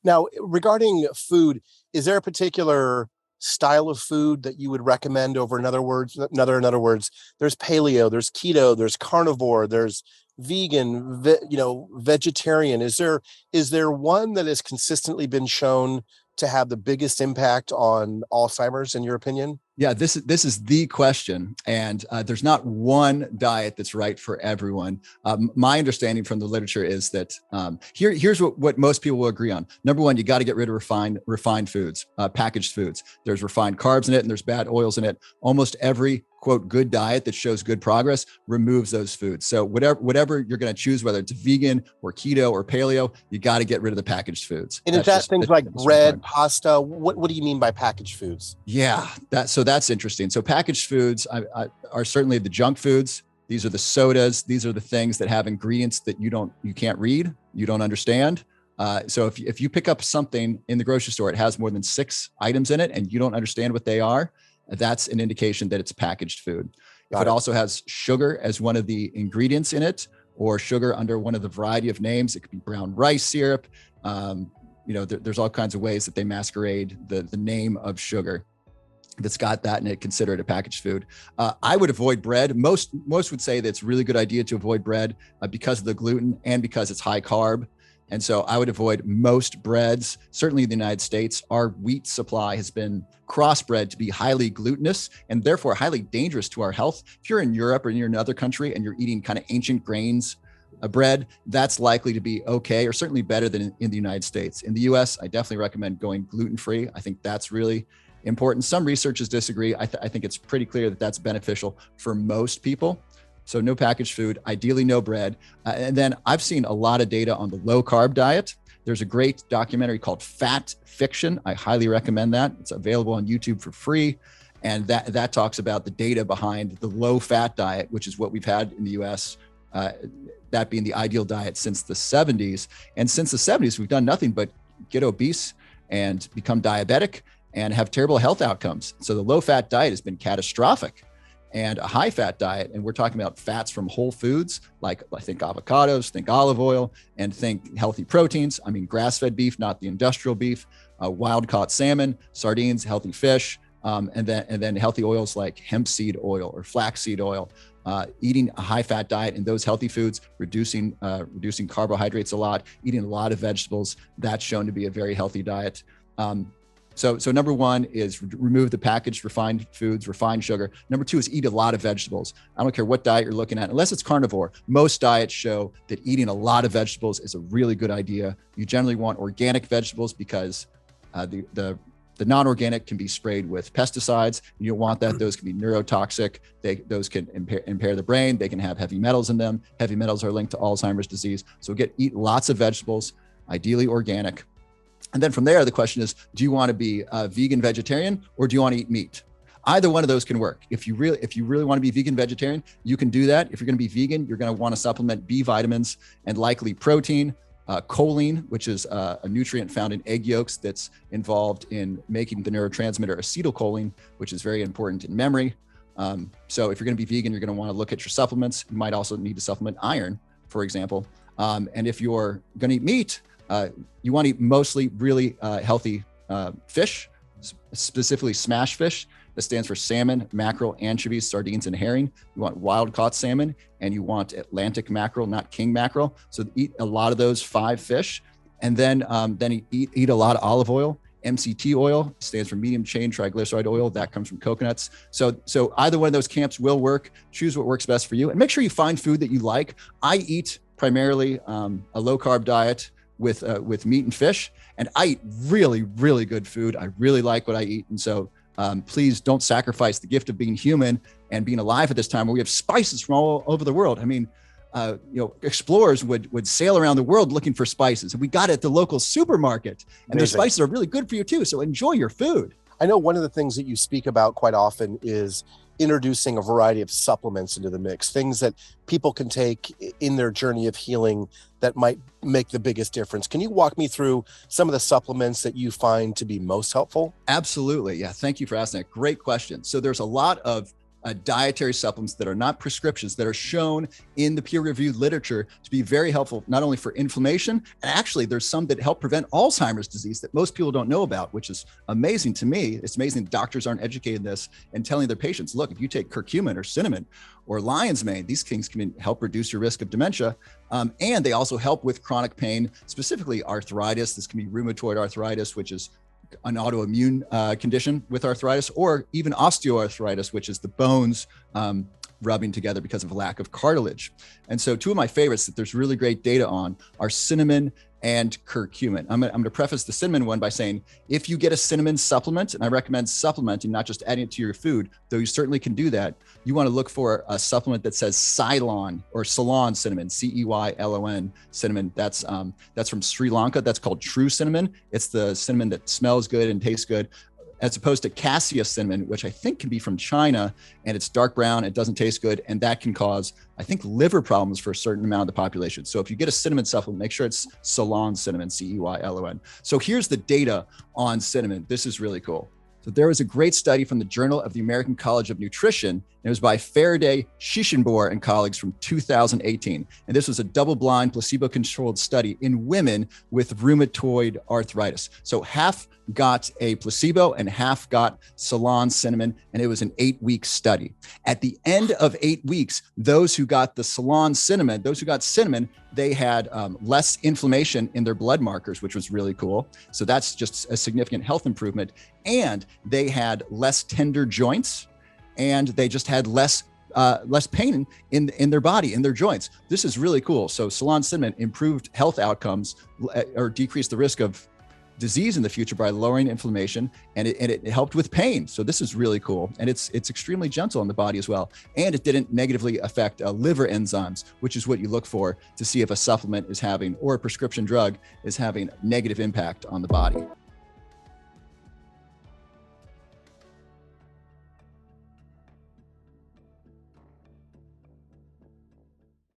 Now, regarding food, is there a particular style of food that you would recommend over in other words, there's paleo, there's keto, there's carnivore, there's vegan, vegetarian. Is there one that has consistently been shown to have the biggest impact on Alzheimer's in your opinion? Yeah, this is the question, and there's not one diet that's right for everyone. My understanding from the literature is that here's what most people will agree on. Number one, you got to get rid of refined foods, packaged foods. There's refined carbs in it, and there's bad oils in it. Almost every quote good diet that shows good progress removes those foods. So whatever you're going to choose, whether it's vegan or keto or paleo, you got to get rid of the packaged foods. And is that things like bread, pasta? What do you mean by packaged foods? Yeah, that's interesting. So packaged foods are certainly the junk foods. These are the sodas. These are the things that have ingredients that you can't read, you don't understand. So if you pick up something in the grocery store, it has more than 6 items in it, and you don't understand what they are, that's an indication that it's packaged food. If it also has sugar as one of the ingredients in it, or sugar under one of the variety of names, it could be brown rice syrup. There's all kinds of ways that they masquerade the name of sugar that's got that in it, considered a packaged food. I would avoid bread. Most would say that it's a really good idea to avoid bread because of the gluten and because it's high carb. And so I would avoid most breads. Certainly in the United States, our wheat supply has been crossbred to be highly glutinous and therefore highly dangerous to our health. If you're in Europe or you're in another country and you're eating kind of ancient grains bread, that's likely to be okay, or certainly better than in the United States. In the US, I definitely recommend going gluten-free. I think that's really important. Some researchers disagree. I think it's pretty clear that that's beneficial for most people. So no packaged food, ideally no bread. And then I've seen a lot of data on the low carb diet. There's a great documentary called Fat Fiction. I highly recommend that. It's available on YouTube for free. And that talks about the data behind the low fat diet, which is what we've had in the US, that being the ideal diet since the 70s. And since the 70s, we've done nothing but get obese and become diabetic and have terrible health outcomes. So the low fat diet has been catastrophic. And a high fat diet, and we're talking about fats from whole foods, like I think avocados, think olive oil, and think healthy proteins. I mean, grass-fed beef, not the industrial beef, wild caught salmon, sardines, healthy fish, and then healthy oils like hemp seed oil or flaxseed oil. Eating a high fat diet and those healthy foods, reducing carbohydrates a lot, eating a lot of vegetables, that's shown to be a very healthy diet. So number one is remove the packaged refined foods, refined sugar. Number two is eat a lot of vegetables. I don't care what diet you're looking at, unless it's carnivore. Most diets show that eating a lot of vegetables is a really good idea. You generally want organic vegetables because the non-organic can be sprayed with pesticides. You don't want that. Those can be neurotoxic. Those can impair the brain. They can have heavy metals in them. Heavy metals are linked to Alzheimer's disease. So eat lots of vegetables, ideally organic. And then from there, the question is, do you want to be a vegan vegetarian or do you want to eat meat? Either one of those can work. If you really want to be vegan vegetarian, you can do that. If you're going to be vegan, you're going to want to supplement B vitamins and likely protein, choline, which is a nutrient found in egg yolks that's involved in making the neurotransmitter acetylcholine, which is very important in memory. So if you're going to be vegan, you're going to want to look at your supplements. You might also need to supplement iron, for example. And if you're going to eat meat, you want to eat mostly really healthy fish, specifically smash fish. That stands for salmon, mackerel, anchovies, sardines, and herring. You want wild caught salmon, and you want Atlantic mackerel, not king mackerel. So eat a lot of those 5 fish, and then eat a lot of olive oil. MCT oil stands for medium chain triglyceride oil. That comes from coconuts. So either one of those camps will work. Choose what works best for you, and make sure you find food that you like. I eat primarily a low carb diet with meat and fish, and I eat really, really good food. I really like what I eat, and so please don't sacrifice the gift of being human and being alive at this time where we have spices from all over the world. I mean, explorers would sail around the world looking for spices, and we got it at the local supermarket. And those spices are really good for you too. So enjoy your food. I know one of the things that you speak about quite often is introducing a variety of supplements into the mix, things that people can take in their journey of healing that might make the biggest difference. Can you walk me through some of the supplements that you find to be most helpful? Absolutely. Yeah. Thank you for asking that. Great question. So there's a lot of dietary supplements that are not prescriptions, that are shown in the peer-reviewed literature to be very helpful, not only for inflammation, and actually there's some that help prevent Alzheimer's disease that most people don't know about, which is amazing to me. It's amazing doctors aren't educated in this and telling their patients, look, if you take curcumin or cinnamon or lion's mane, these things can help reduce your risk of dementia. And they also help with chronic pain, specifically arthritis. This can be rheumatoid arthritis, which is an autoimmune condition with arthritis, or even osteoarthritis, which is the bones rubbing together because of a lack of cartilage. And so two of my favorites that there's really great data on are cinnamon and curcumin. I'm going to preface the cinnamon one by saying, if you get a cinnamon supplement, and I recommend supplementing, not just adding it to your food, though you certainly can do that, you want to look for a supplement that says Ceylon or Ceylon cinnamon, Ceylon cinnamon. That's from Sri Lanka. That's called true cinnamon. It's the cinnamon that smells good and tastes good, as opposed to cassia cinnamon, which I think can be from China, and it's dark brown, it doesn't taste good, and that can cause, I think, liver problems for a certain amount of the population. So if you get a cinnamon supplement, make sure it's Ceylon cinnamon, Ceylon. So here's the data on cinnamon. This is really cool. So there was a great study from the Journal of the American College of Nutrition, and it was by Faraday, Shishinbor, and colleagues from 2018. And this was a double-blind, placebo-controlled study in women with rheumatoid arthritis. So half got a placebo and half got Ceylon cinnamon, and it was an 8-week study. At the end of 8 weeks, those who got the Ceylon cinnamon, they had less inflammation in their blood markers, which was really cool. So that's just a significant health improvement. And they had less tender joints, and they just had less pain in their body, in their joints. This is really cool. So Ceylon cinnamon improved health outcomes or decreased the risk of disease in the future by lowering inflammation, and it helped with pain. So this is really cool, and it's extremely gentle on the body as well, and it didn't negatively affect liver enzymes, which is what you look for to see if a supplement is having, or a prescription drug is having, negative impact on the body.